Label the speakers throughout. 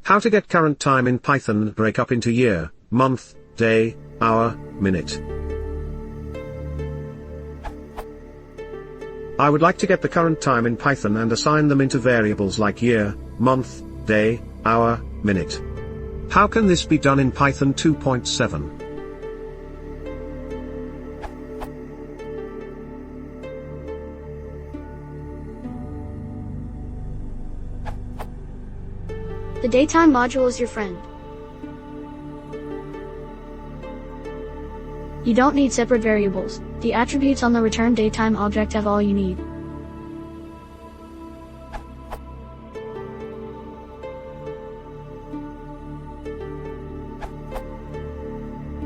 Speaker 1: How to get current time in Python and break up into year, month, day, hour, minute. I would like to get the current time in Python and assign them into variables like year, month, day, hour, minute. How can this be done in Python 2.7?
Speaker 2: The datetime module is your friend. You don't need separate variables. The attributes on the return datetime object have all you need.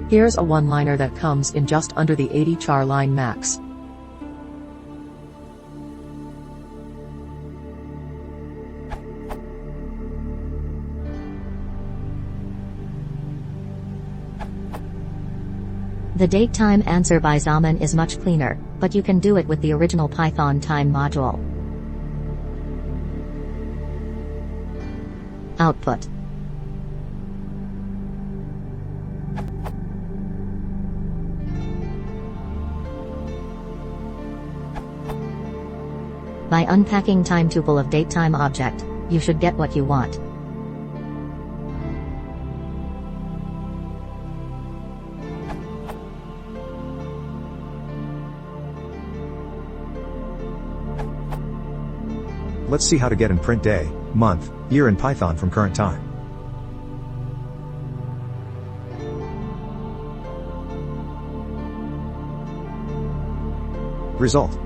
Speaker 3: Here's a one-liner that comes in just under the 80 char line max.
Speaker 4: The datetime answer by Zaman is much cleaner, but you can do it with the original Python time module. Output. By unpacking time tuple of datetime object, you should get what you want.
Speaker 5: Let's see how to get and print day, month, year in Python from current time. Result.